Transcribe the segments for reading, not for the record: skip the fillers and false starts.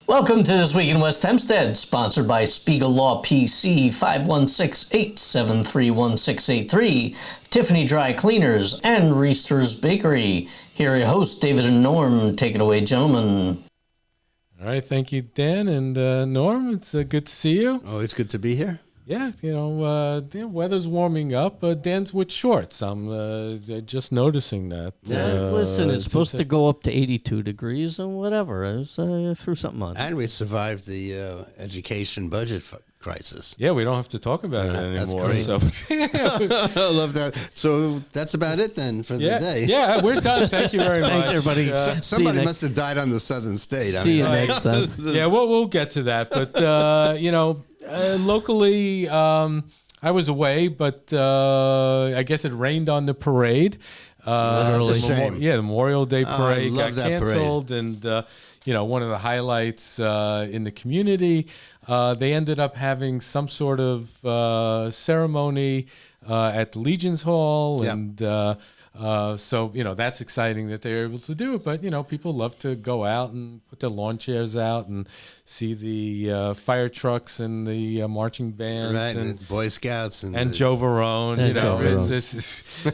Welcome to This Week in West Hempstead, sponsored by Spiegel Law PC, 516-873-1683, Tiffany Dry Cleaners, and Reister's Bakery. Here are your hosts, David and Norm. Take it away, gentlemen. All right, thank you, Dan and Norm. It's good to see you. Oh, it's good to be here. Yeah, the weather's warming up. Dan's with shorts. I'm just noticing that. Listen, it's supposed to go up to 82 degrees and whatever. I threw something on. And we survived the education budget crisis. Yeah, we don't have to talk about it anymore. That's great. So. I love that. So that's about it then for the day. Yeah, we're done. Thank you very much. Thanks, everybody. Somebody must have died on the southern state. See you next time. Yeah, we'll get to that. But, locally, I was away, but I guess it rained on the parade. Literally. The Memorial Day parade got that canceled. Parade. And, one of the highlights in the community, they ended up having some sort of ceremony at the Legion's Hall. Yep. And so, that's exciting that they're able to do it. But, people love to go out and put their lawn chairs out and see the fire trucks and the marching bands. Right, and the Boy Scouts. And Joe Verone. And Joe Verone.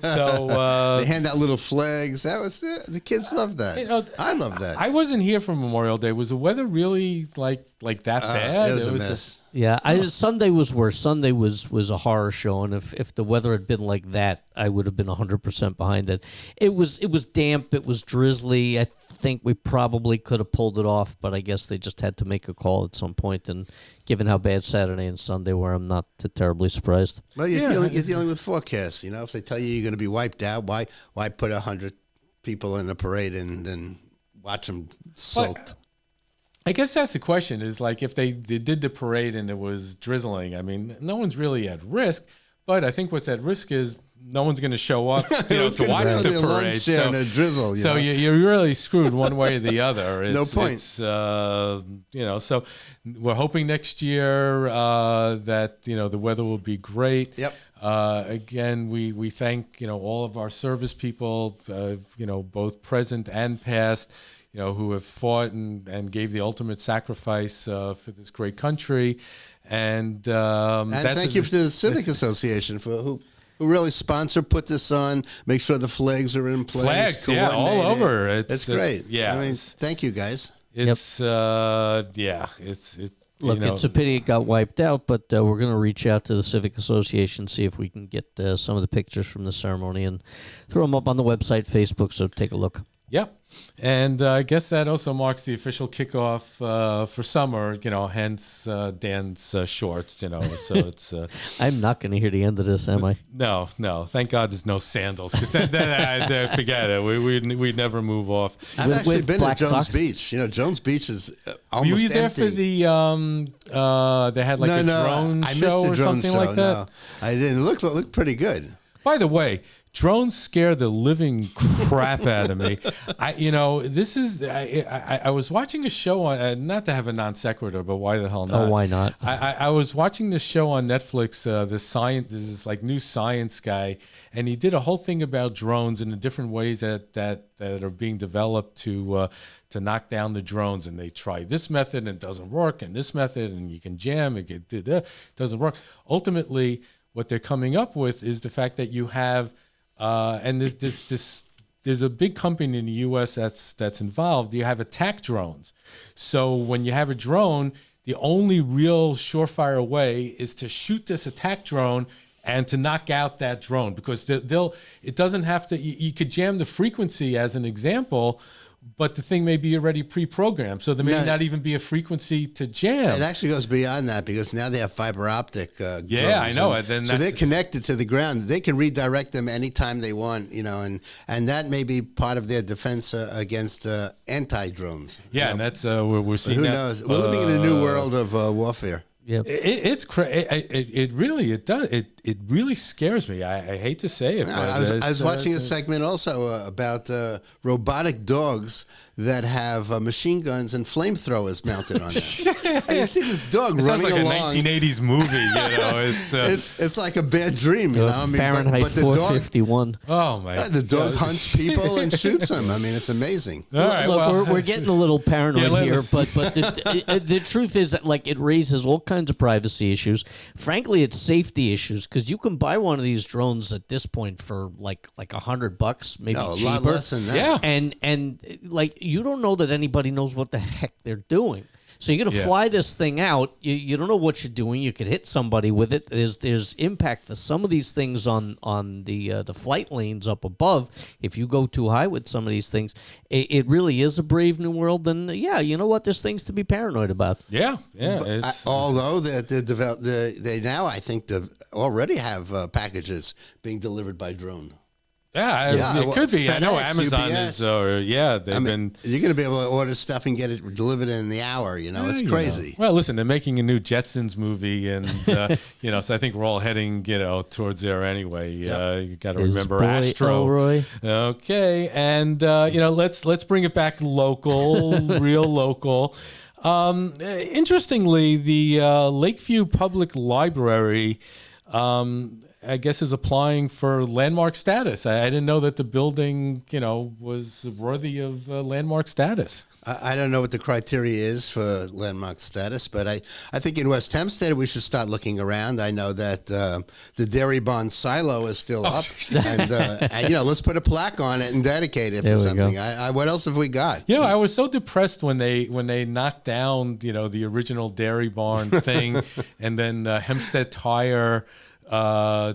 So they hand out little flags. That was it. The kids love that. I love that. I wasn't here for Memorial Day. Was the weather really like that bad? It was a mess. Yeah, Sunday was worse. Sunday was a horror show, and if the weather had been like that, I would have been 100% behind it. It was damp. It was drizzly. I think we probably could have pulled it off, but I guess they just had to make a call at some point. And given how bad Saturday and Sunday were, I'm not terribly surprised. Well, you're dealing with forecasts. If they tell you you're going to be wiped out, why put 100 people in a parade and then watch them soaked? I guess that's the question, is like if they did the parade and it was drizzling, I mean, no one's really at risk, but I think what's at risk is no one's going to show up to watch the parade. So, and a drizzle, you're really screwed one way or the other. No point. So we're hoping next year that, the weather will be great. Yep. Again, we thank, all of our service people, both present and past, who have fought and gave the ultimate sacrifice for this great country. And thank you to the Civic Association for who really put this on, make sure the flags are in place. Flags, all over. It's great. Yeah. I mean, thank you guys. It's, Look, it's a pity it got wiped out, but we're going to reach out to the Civic Association, see if we can get some of the pictures from the ceremony and throw them up on the website, Facebook, so take a look. Yep. And I guess that also marks the official kickoff for summer, hence Dan's shorts, so it's... I'm not going to hear the end of this, am I? No. Thank God there's no sandals, because then forget it. We'd never move off. I've actually been at Jones socks? Beach. Jones Beach is almost Were you there empty. for the... they had like a drone I show missed the or drone something show. like that? No, I didn't. It looked pretty good. By the way, drones scare the living crap out of me. I was watching a show on, not to have a non sequitur, but why the hell not? Oh, why not? I was watching this show on Netflix, this like new science guy, and he did a whole thing about drones and the different ways that are being developed to knock down the drones. And they try this method and it doesn't work, and this method, and you can jam, it doesn't work. Ultimately, what they're coming up with is the fact that you have and there's a big company in the U.S. that's involved. You have attack drones. So when you have a drone, the only real surefire way is to shoot this attack drone and to knock out that drone, because it doesn't have to. You could jam the frequency as an example, but the thing may be already pre-programmed, so there may not even be a frequency to jam. It actually goes beyond that, because now they have fiber optic drones. I know. So they're connected to the ground. They can redirect them anytime they want, and that may be part of their defense against anti-drones. Yeah, and that's we're seeing. Who that, knows? We're living in a new world of warfare. Yep. It really scares me. I hate to say it, but I was watching a segment also about robotic dogs that have machine guns and flamethrowers mounted on them. And you see this dog It sounds running like along. a 1980s movie. It's like a bad dream, you know. I mean, Fahrenheit but the dog, 451. oh my! the dog hunts people and shoots them. I mean, it's amazing. All right, Look, well, we're getting a little paranoid Yeah, here, let's- but the truth is that like it raises all kinds of privacy issues. Frankly, it's safety issues because you can buy one of these drones at this point for like $100, maybe No, a cheaper. lot less than that. Yeah. And like you don't know that anybody knows what the heck they're doing. So you're gonna Yeah. fly this thing out. You don't know what you're doing. You could hit somebody with it. There's impact for some of these things on the flight lanes up above. If you go too high with some of these things, it really is a brave new world. And yeah, you know what? There's things to be paranoid about. yeah. It's, Although they now, I think, already have packages being delivered by drone. yeah, it well, could be. I know FedEx, Amazon UPS. is, they've been. You're going to be able to order stuff and get it delivered in the hour. You know, it's you crazy. know. Well, listen, they're making a new Jetsons movie, and so I think we're all heading, towards there anyway. You got to remember Boy Astro. Elroy. Okay, and let's bring it back local, real local. Interestingly, the Lakeview Public Library. I guess is applying for landmark status. I didn't know that the building, was worthy of landmark status. I don't know what the criteria is for landmark status, but I think in West Hempstead we should start looking around. I know that the Dairy Barn silo is still up, and let's put a plaque on it and dedicate it There for we something. go. What else have we got? I was so depressed when they knocked down, the original Dairy Barn thing, and then Hempstead Tire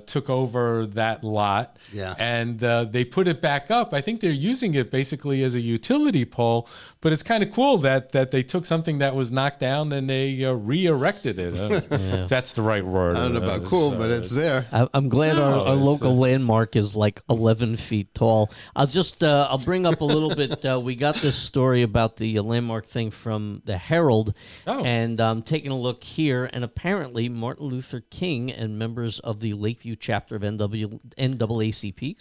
took over that lot, and they put it back up. I think they're using it basically as a utility pole, but it's kind of cool that they took something that was knocked down and they re-erected it. If that's the right word. I don't know about cool, but it's there. I'm glad our it's, local landmark is like 11 feet tall. I'll bring up a little bit. We got this story about the landmark thing from the Herald, and I'm taking a look here. And apparently, Martin Luther King and members of the Lakeview chapter of NAACP,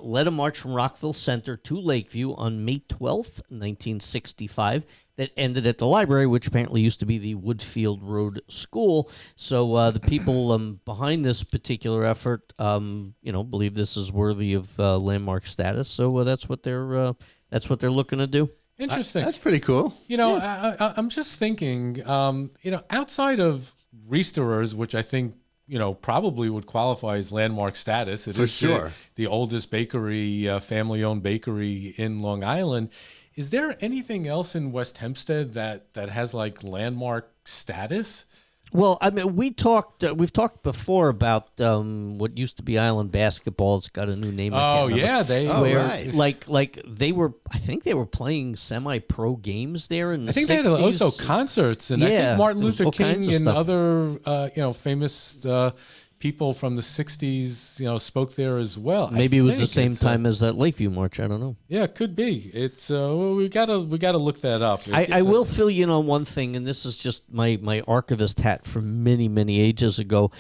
led a march from Rockville Center to Lakeview on May 12th, 1965. That ended at the library, which apparently used to be the Woodfield Road School. So the people behind this particular effort, believe this is worthy of landmark status. So that's what they're looking to do. Interesting. That's pretty cool. I'm just thinking, outside of Reisterers, which I think, probably would qualify as landmark status. It For is sure. the oldest bakery, family-owned bakery in Long Island. Is there anything else in West Hempstead that has like landmark status? Well, I mean, we've talked before about what used to be Island Basketball. It's got a new name. Oh yeah, right. like they were. I think they were playing semi-pro games there in the 60s. I think they had also concerts, and I Yeah, think Martin there was Luther all kinds King of and stuff. other famous people from the 60s, spoke there as well. Maybe it was the think same it's, time as that Lakeview March. I don't know. Yeah, it could be. It's we gotta look that up. I will fill you in on one thing, and this is just my archivist hat from many ages ago.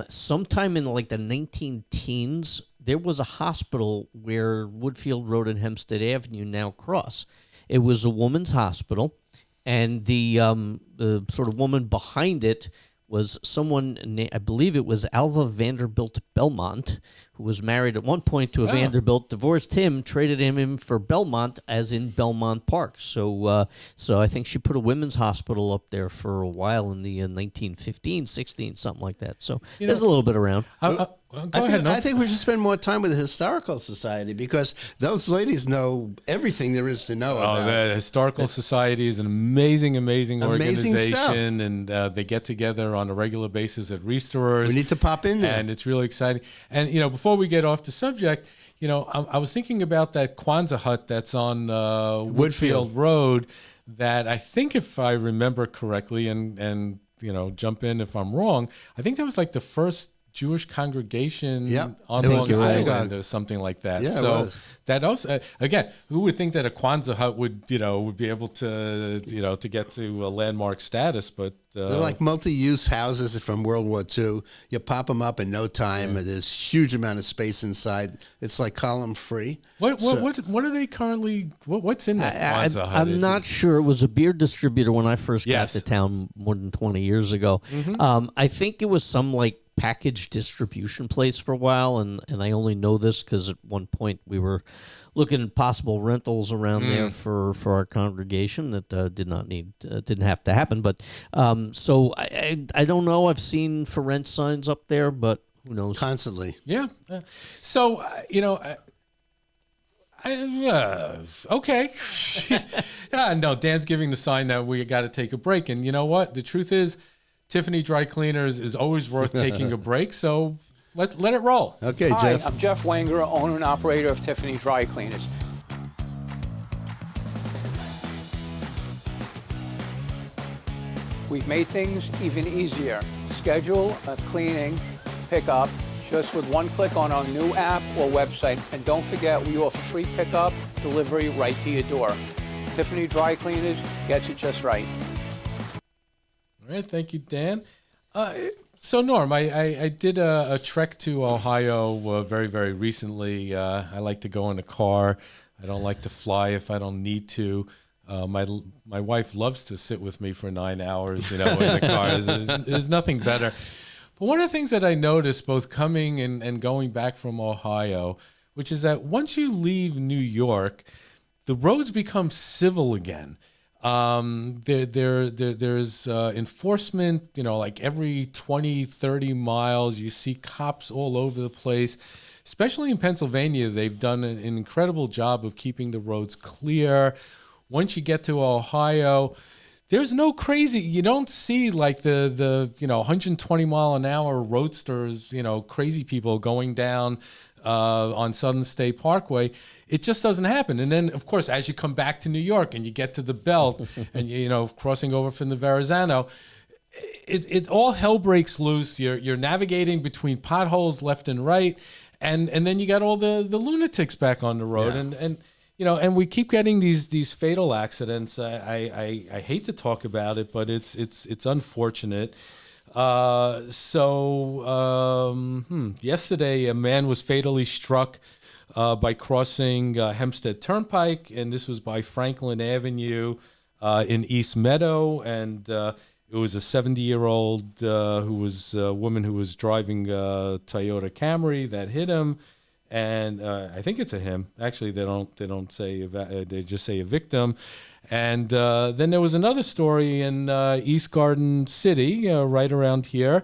Sometime in like the 19-teens, there was a hospital where Woodfield Road and Hempstead Avenue now cross. It was a woman's hospital, and the sort of woman behind it was someone, I believe it was Alva Vanderbilt Belmont, who was married at one point to a Vanderbilt, divorced him, traded him in for Belmont, as in Belmont Park. So I think she put a women's hospital up there for a while in the 1915, 16, something like that. So there's a little bit around. Go ahead. I think we should spend more time with the Historical Society because those ladies know everything there is to know about. The Historical Society is an amazing Amazing organization, and they get together on a regular basis at Reisterers. We need to pop in there. And it's really exciting. And, before we get off the subject, I was thinking about that Kwanzaa hut that's on Woodfield Road that I think, if I remember correctly, and jump in if I'm wrong, I think that was like the first Jewish congregation Yep. on It Long was a Island synagogue. or something like that. Yeah, it so was. that also, again, who would think that a Kwanzaa hut would be able to, to get to a landmark status? But They're like multi-use houses from World War II. You pop them up in no time. And there's huge amount of space inside. It's like column free. what are they currently? What's in that Kwanzaa hut? I'm not sure. It was a beer distributor when I first Yes. got to town more than 20 years ago. I think it was some like package distribution place for a while, and I only know this because at one point we were looking at possible rentals around there for our congregation that didn't have to happen. But so I don't know. I've seen for rent signs up there, but who knows? Constantly. Yeah. So okay. No, Dan's giving the sign that we got to take a break, and you know what? The truth is, Tiffany Dry Cleaners is always worth taking a break. So let it roll. Okay, Hi, Jeff. I'm Jeff Wenger, owner and operator of Tiffany Dry Cleaners. We've made things even easier. Schedule a cleaning pickup just with one click on our new app or website. And don't forget, we offer free pickup, delivery right to your door. Tiffany Dry Cleaners gets it just right. All right, thank you, Dan. So, Norm, I did a trek to Ohio very, very recently. I like to go in a car. I don't like to fly if I don't need to. My wife loves to sit with me for 9 hours, in the car. There's nothing better. But one of the things that I noticed both coming and going back from Ohio, which is that once you leave New York, the roads become civil again. There's enforcement, like every 20, 30 miles, you see cops all over the place. Especially in Pennsylvania, they've done an incredible job of keeping the roads clear. Once you get to Ohio, there's no crazy, you don't see like the 120 mile an hour roadsters, crazy people going down on Southern State Parkway. It just doesn't happen. And then, of course, as you come back to New York and you get to the Belt and, crossing over from the Verrazano, it all hell breaks loose. You're navigating between potholes left and right. And then you got all the lunatics back on the road. Yeah. And we keep getting these fatal accidents. I hate to talk about it, but it's unfortunate. Yesterday, a man was fatally struck by crossing Hempstead Turnpike, and this was by Franklin Avenue in East Meadow, and it was a 70-year-old who was a woman who was driving a Toyota Camry that hit him, and I think it's a him. Actually, they don't say they just say a victim. And then there was another story in East Garden City, right around here,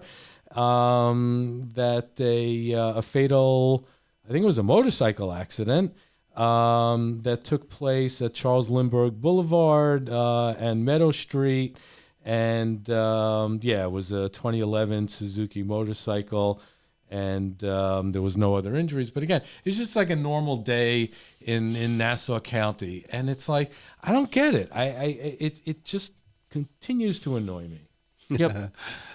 that a fatal, I think it was a motorcycle accident that took place at Charles Lindbergh Boulevard and Meadow Street. And it was a 2011 Suzuki motorcycle. And there was no other injuries. But again, it's just like a normal day in Nassau County. And it's like, I don't get it. It just continues to annoy me. Yep.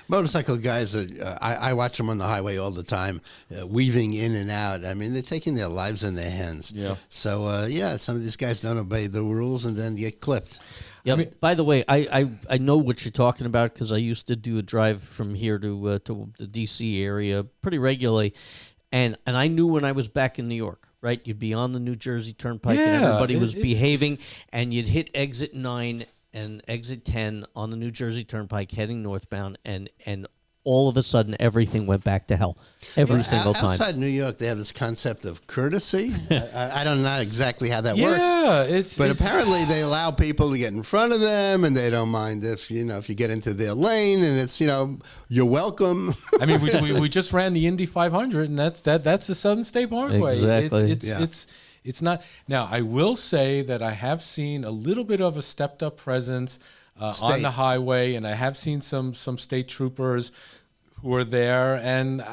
Motorcycle guys, I watch them on the highway all the time, weaving in and out. I mean, they're taking their lives in their hands. Yeah. So, some of these guys don't obey the rules and then get clipped. Yeah. By the way, I know what you're talking about because I used to do a drive from here to the D.C. area pretty regularly, and I knew when I was back in New York, right? You'd be on the New Jersey Turnpike, and everybody was behaving, and you'd hit exit 9 and exit 10 on the New Jersey Turnpike heading northbound, and all of a sudden everything went back to hell every single time. Outside New York, they have this concept of courtesy. I don't know exactly how that Yeah, works. But apparently they allow people to get in front of them, and they don't mind if you get into their lane, and it's you're welcome. I mean, we just ran the Indy 500, and that's the Southern State Parkway. Exactly. It's not. Now, I will say that I have seen a little bit of a stepped up presence on the highway, and I have seen some state troopers who are there, and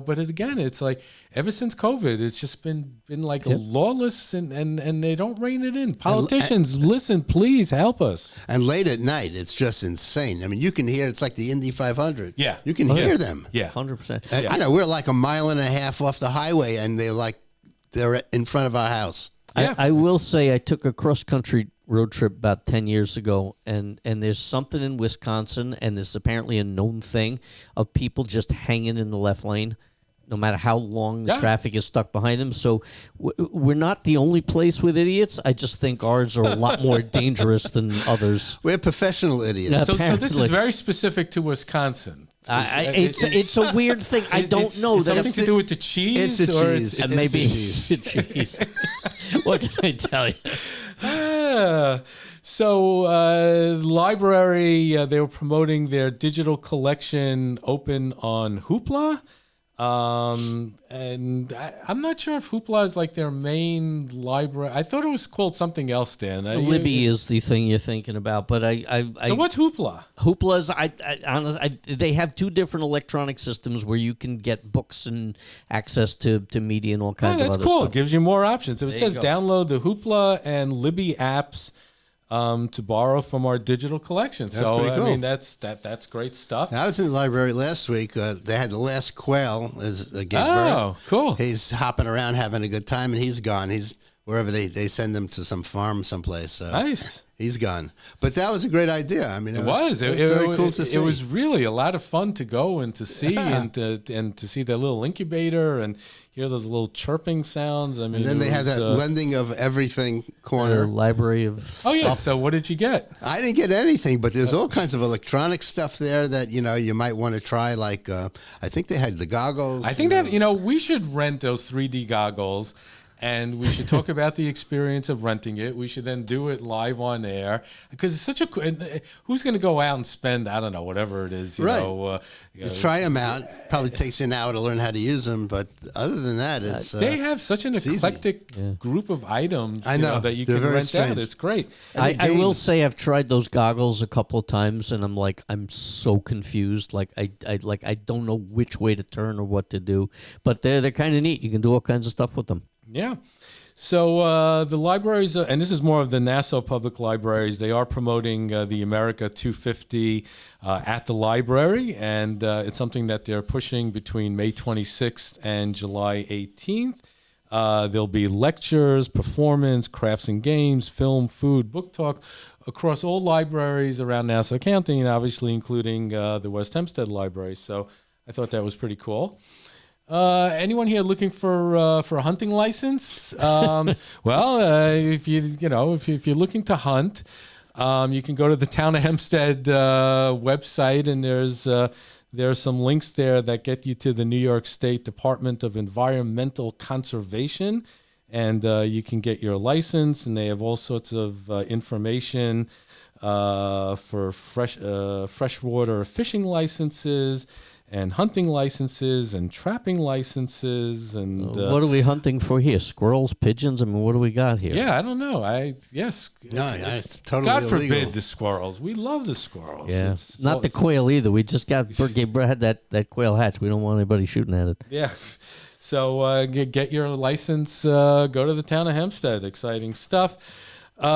but again, it's like ever since COVID, it's just been like lawless, and they don't rein it in. Politicians, listen, please help us. And late at night, it's just insane. I mean, you can hear, it's like the Indy 500. Yeah. You can hear them. Yeah. 100%. And, we're like a mile and a half off the highway, and they're in front of our house. Yeah. I will say I took a cross-country road trip about 10 years ago, and there's something in Wisconsin, and this is apparently a known thing, of people just hanging in the left lane, no matter how long the traffic is stuck behind them. So we're not the only place with idiots. I just think ours are a lot more dangerous than others. We're professional idiots. So this is very specific to Wisconsin. It's a weird thing. I don't know. Something to do with the cheese? It's a cheese. Maybe it's the cheese. What can I tell you? Library, they were promoting their digital collection open on Hoopla. And I'm not sure if Hoopla is like their main library. I thought it was called something else, Dan. Libby is the thing you're thinking about, but So what's Hoopla? Hoopla's, honestly, they have two different electronic systems where you can get books and access to media and all kinds of other That's cool. stuff. It gives you more options. It says go. download the Hoopla and Libby apps to borrow from our digital collection. That's pretty cool. I mean, that's great stuff. I was in the library last week. They had the last quail as a gave Oh, birth. cool. He's hopping around having a good time, and he's gone. He's wherever they send him to some farm someplace. So Nice. He's gone. But that was a great idea. I mean, It was very cool to see. It was really a lot of fun to go and to see and to see their little incubator and hear those little chirping sounds. I mean, And then they had that lending of everything Their corner. library of Oh yeah. stuff. So what did you get? I didn't get anything, but there's all kinds of electronic stuff there that you might want to try. Like I think they had the goggles. I think that we should rent those 3D goggles. And we should talk about the experience of renting it. We should then do it live on air because it's such a. Who's going to go out and spend, I don't know, whatever it is, Right. You try them out. Probably takes you an hour to learn how to use them, but other than that, it's they have such an easy. eclectic group of items. I know. That you They're can very rent strange. out. It's great. And the I will games. say I've tried those goggles a couple of times, and I'm so confused. Like I don't know which way to turn or what to do. But they're kind of neat. You can do all kinds of stuff with them. Yeah. So the libraries, and this is more of the Nassau Public Libraries, they are promoting the America 250 at the library, and it's something that they're pushing between May 26th and July 18th. There'll be lectures, performance, crafts and games, film, food, book talk across all libraries around Nassau County, and obviously including the West Hempstead Library. So I thought that was pretty cool. Anyone here looking for a hunting license? If you're looking to hunt, you can go to the Town of Hempstead website, and there are some links there that get you to the New York State Department of Environmental Conservation, and you can get your license. And they have all sorts of information for freshwater fishing licenses, and hunting licenses and trapping licenses and what are we hunting for here? Squirrels, pigeons? I mean, what do we got here? Yeah, I don't know. It's totally God illegal. forbid the squirrels. We love the squirrels. Yeah, not the quail either. We just had that quail hatch. We don't want anybody shooting at it. Yeah. So get your license. Go to the Town of Hempstead. Exciting stuff. Two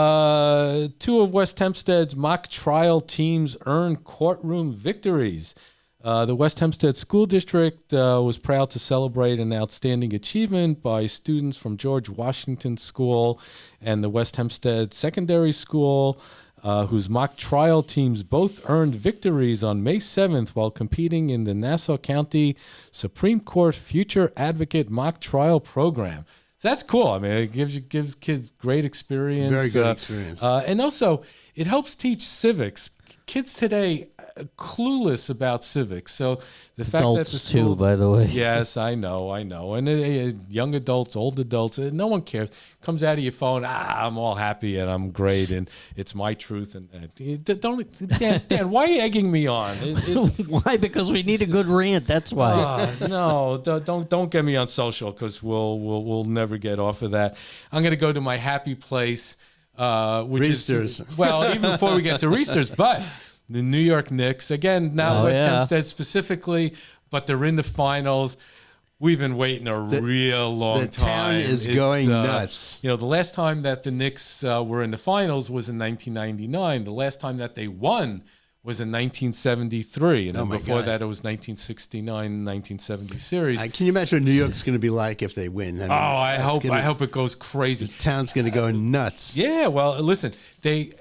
of West Hempstead's mock trial teams earned courtroom victories. The West Hempstead School District was proud to celebrate an outstanding achievement by students from George Washington School and the West Hempstead Secondary School, whose mock trial teams both earned victories on May 7th while competing in the Nassau County Supreme Court Future Advocate Mock Trial Program. So that's cool. I mean, it gives kids great experience. Very good experience. And also, it helps teach civics. Kids today clueless about civics. So the fact that the Adults school, too, by the way. Yes, I know. And young adults, old adults, no one cares. Comes out of your phone, I'm all happy and I'm great and it's my truth. And Dan, why are you egging me on? Why? Because we need a good rant. That's why. No, don't get me on social because we'll never get off of that. I'm going to go to my happy place, which Reesters. is even before we get to Reesters, but the New York Knicks, again, not West Hempstead specifically, but they're in the finals. We've been waiting a real long time. The town is going nuts. You know, the last time that the Knicks were in the finals was in 1999. The last time that they won was in 1973. And then before that, it was 1969, 1970 series. Can you imagine what New York's going to be like if they win? I mean, I hope it goes crazy. The town's going to go nuts. Yeah, well, listen, they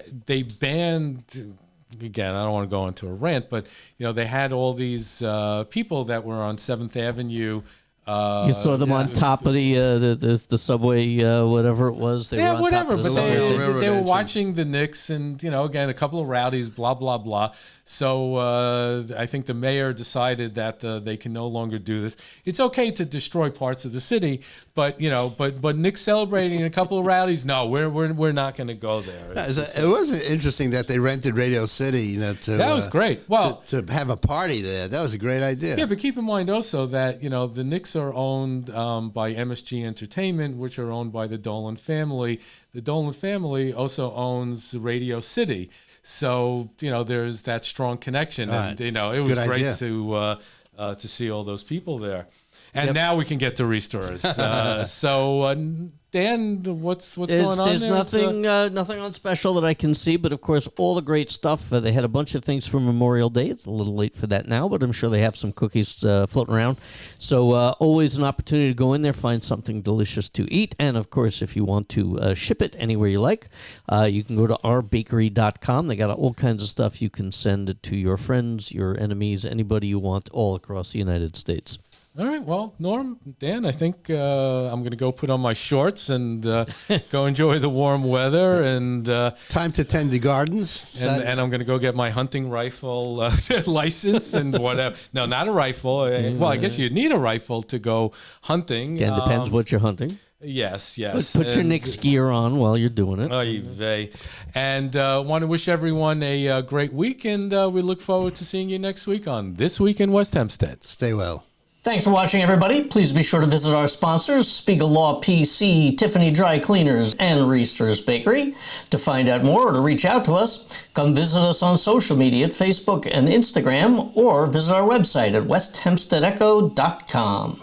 banned. Again, I don't want to go into a rant, but you know, they had all these people that were on 7th Avenue. You saw them on top of the subway, whatever it was. They were on whatever. Top of But they were watching the Knicks, and you know, again, a couple of rowdies, blah blah blah. So I think the mayor decided that they can no longer do this. It's okay to destroy parts of the city, but you know, but Knicks celebrating a couple of rowdies. No, we're not going to go there. It was interesting that they rented Radio City. You know, that was great. Well, to have a party there, that was a great idea. Yeah, but keep in mind also that you know the Knicks are owned by MSG Entertainment, which are owned by the Dolan family. The Dolan family also owns Radio City. So, you know, there's that strong connection. And, you know, it was great to see all those people there. And now we can get to restores. Dan, what's going on there? There's nothing on special that I can see, but of course, all the great stuff. They had a bunch of things for Memorial Day. It's a little late for that now, but I'm sure they have some cookies floating around. So always an opportunity to go in there, find something delicious to eat. And of course, if you want to ship it anywhere you like, you can go to ourbakery.com. They got all kinds of stuff. You can send it to your friends, your enemies, anybody you want all across the United States. All right. Well, Norm, Dan, I think I'm going to go put on my shorts and go enjoy the warm weather. And time to tend the gardens. And I'm going to go get my hunting rifle license and whatever. No, not a rifle. Well, I guess you need a rifle to go hunting. Again, depends what you're hunting. Yes. Put your Knicks gear on while you're doing it. Oy vey. And want to wish everyone a great week. And we look forward to seeing you next week on This Week in West Hempstead. Stay well. Thanks for watching, everybody. Please be sure to visit our sponsors, Spiegel Law PC, Tiffany Dry Cleaners, and Reester's Bakery. To find out more or to reach out to us, come visit us on social media at Facebook and Instagram, or visit our website at westhempsteadecho.com.